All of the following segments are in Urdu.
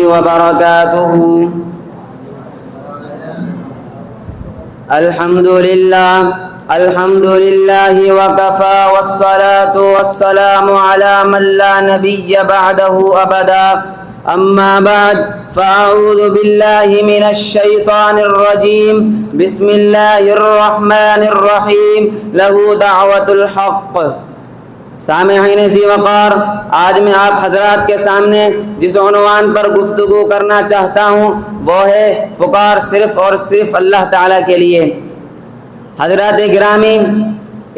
وبركاته. الحمد لله وكفى والصلاة والسلام على من لا نبي بعده أبدا. أما بعد فأعوذ بالله من الشيطان الرجيم. بسم الله الرحمن الرحيم. له دعوة الحق. سامعین ذی وقار، آج میں آپ حضرات کے سامنے جس عنوان پر گفتگو کرنا چاہتا ہوں وہ ہے پکار صرف اور صرف اللہ تعالیٰ کے لیے. حضرات گرامی،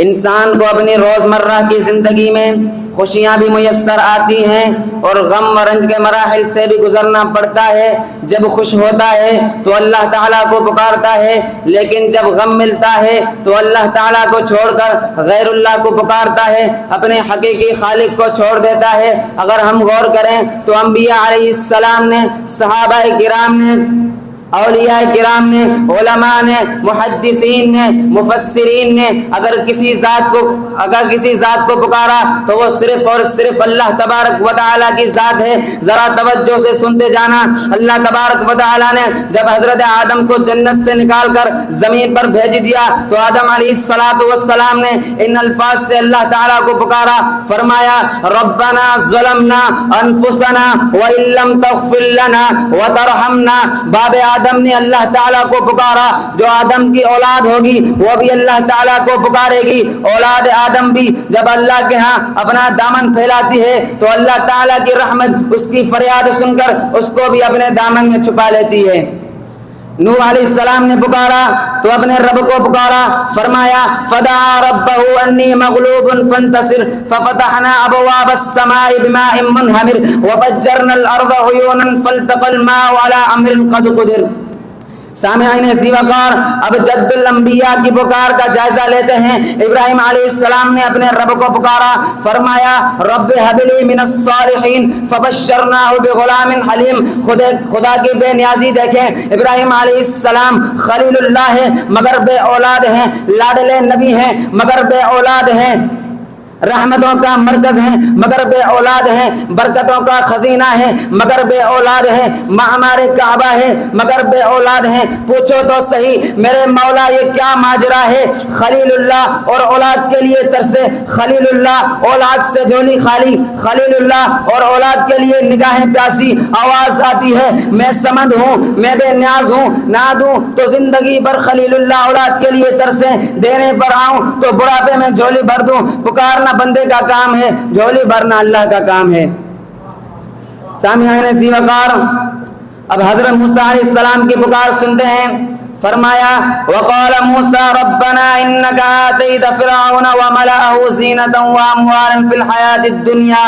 انسان کو اپنی روزمرہ کی زندگی میں خوشیاں بھی میسر آتی ہیں اور غم و رنج کے مراحل سے بھی گزرنا پڑتا ہے. جب خوش ہوتا ہے تو اللہ تعالیٰ کو پکارتا ہے، لیکن جب غم ملتا ہے تو اللہ تعالیٰ کو چھوڑ کر غیر اللہ کو پکارتا ہے، اپنے حقیقی خالق کو چھوڑ دیتا ہے. اگر ہم غور کریں تو انبیاء علیہ السلام نے، صحابہ کرام نے، اولیاء کرام نے، علماء نے، محدثین نے، مفسرین نے اگر کسی ذات کو پکارا تو وہ صرف اور صرف اللہ تبارک و تعالیٰ کی ذات ہے. ذرا توجہ سے سنتے جانا. اللہ تبارک و تعالیٰ نے جب حضرت آدم کو جنت سے نکال کر زمین پر بھیج دیا تو آدم علیہ السلام نے ان الفاظ سے اللہ تعالیٰ کو پکارا. فرمایا ربنا ظلمنا انفسنا وان لم تغفر لنا وترحمنا. باب آدم نے اللہ تعالیٰ کو پکارا. جو آدم کی اولاد ہوگی وہ بھی اللہ تعالیٰ کو پکارے گی. اولاد آدم بھی جب اللہ کے ہاں اپنا دامن پھیلاتی ہے تو اللہ تعالیٰ کی رحمت اس کی فریاد سن کر اس کو بھی اپنے دامن میں چھپا لیتی ہے. نوح علیہ السلام نے پکارا تو اپنے رب کو پکارا. فرمایا فدعا ربہ انی مغلوب فانتصر ففتحنا ابواب السماء بماء منہمر وفجرنا الارض عیونا فالتقى الماء على امر قد قدر. سامعین ذی وقار، اب جد الانبیاء کی پکار کا جائزہ لیتے ہیں. ابراہیم علیہ السلام نے اپنے رب کو پکارا. فرمایا رب هب لي من الصالحین فبشرناه بغلام حلیم. خدا کی بے نیازی دیکھیں. ابراہیم علیہ السلام خلیل اللہ ہے مگر بے اولاد ہیں، لاڈلے نبی ہیں مگر بے اولاد ہیں، رحمتوں کا مرکز ہیں مگر بے اولاد ہیں، برکتوں کا خزینہ ہے مگر بے اولاد ہیں، معمار کعبہ ہے مگر بے اولاد ہیں. پوچھو تو صحیح میرے مولا یہ کیا ماجرا ہے؟ خلیل اللہ اور اولاد کے لیے ترسے، خلیل اللہ اولاد سے جھولی خالی، خلیل اللہ اور اولاد کے لیے نگاہیں پیاسی. آواز آتی ہے میں سمند ہوں، میں بے نیاز ہوں، نہ دوں تو زندگی بھر خلیل اللہ اولاد کے لیے ترسیں، دینے پر آؤں تو بڑھاپے میں جھولی بھر دوں. پکارنا بندے کا کام ہے، جھولی بھرنا اللہ کا کام ہے. سامعین ذی وقار، اب حضرت موسیٰ علیہ السلام کی پکار سنتے ہیں. فرمایا وقال موسى ربنا انك آتيت فرعون وملأه زينة واموالا في الحياة الدنيا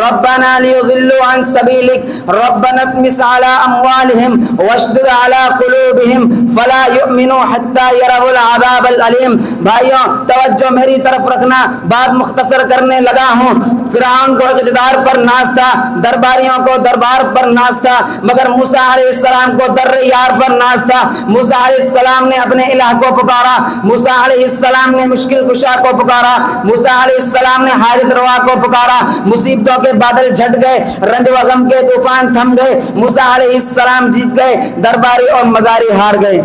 ربنا ليضلوا عن سبيلك ربنا اطمس على اموالهم واشدد على قلوبهم فلا يؤمنوا حتى يروا العذاب الأليم. بھائیوں توجہ میری طرف رکھنا، بات مختصر کرنے لگا ہوں. فرعون کو اقتدار پر ناز تھا، درباریوں کو دربار پر ناز تھا، مگر موسیٰ علیہ السلام کو در یار پر ناز تھا. موسیٰ علیہ السلام نے اپنے الہ کو پکارا. موسیٰ علیہ السلام نے مشکل کشا کو پکارا. موسیٰ علیہ السلام نے حاجت روا کو پکارا. مصیبتوں کے بادل جھٹ گئے، رنج و غم کے طوفان تھم گئے. موسیٰ علیہ السلام جیت گئے، درباری اور مزاری ہار گئے.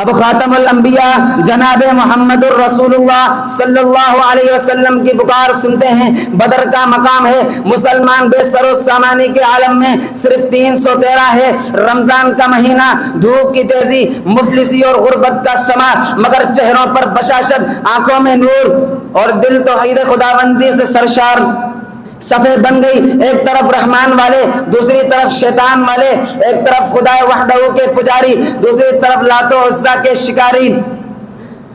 اب خاتم الانبیاء جناب محمد الرسول اللہ صلی اللہ علیہ وسلم کی پکار سنتے ہیں. بدر کا مقام ہے، مسلمان بے سر و سامانی کے عالم میں صرف 313 ہے. رمضان کا مہینہ، دھوپ کی تیزی، مفلسی اور غربت کا سما، مگر چہروں پر بشاشت، آنکھوں میں نور اور دل توحید خداوندی سے سرشار. صفے بن گئی، ایک طرف رحمان والے، دوسری طرف شیطان والے، ایک طرف خدا وحدہ کے پجاری، دوسری طرف لات و عزا کے شکاری.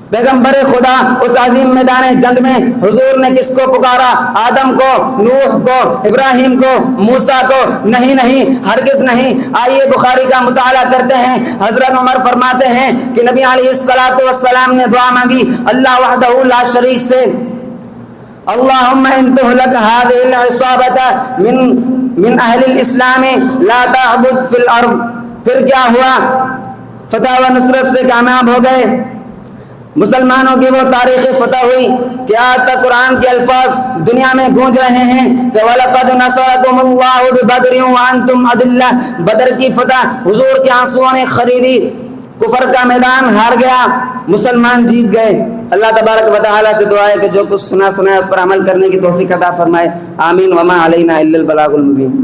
پیغمبر خدا اس عظیم میدان جنگ میں حضور نے کس کو پکارا؟ آدم کو، نوح کو، ابراہیم کو، موسیٰ کو؟ نہیں نہیں، ہرگز نہیں. آئیے بخاری کا مطالعہ کرتے ہیں. حضرت عمر فرماتے ہیں کہ نبی علیہ السلام نے دعا مانگی اللہ وحدہ لا شریک سے، اللہم ان تہلک هذه العصابة من اہل الاسلام لا تعبد فی الارض. پھر کیا ہوا؟ فتح و نصرت سے کامیاب ہو گئے. مسلمانوں کی وہ تاریخی فتح ہوئی کہ آج تک قرآن کے الفاظ دنیا میں گونج رہے ہیں کہ وَلَقَدْ نَصَرَكُمُ اللَّهُ بِبَدْرٍ وَأَنْتُمْ أَذِلَّةٌ، بدر کی فتح حضور کے آنسوؤں نے خریدی، کفر کا میدان ہار گیا، مسلمان جیت گئے۔ اللہ تبارک و تعالیٰ سے دعا ہے کہ جو کچھ سنا ہے اس پر عمل کرنے کی توفیق عطا فرمائے، آمین۔ وما علینا الا البلاغ المبین۔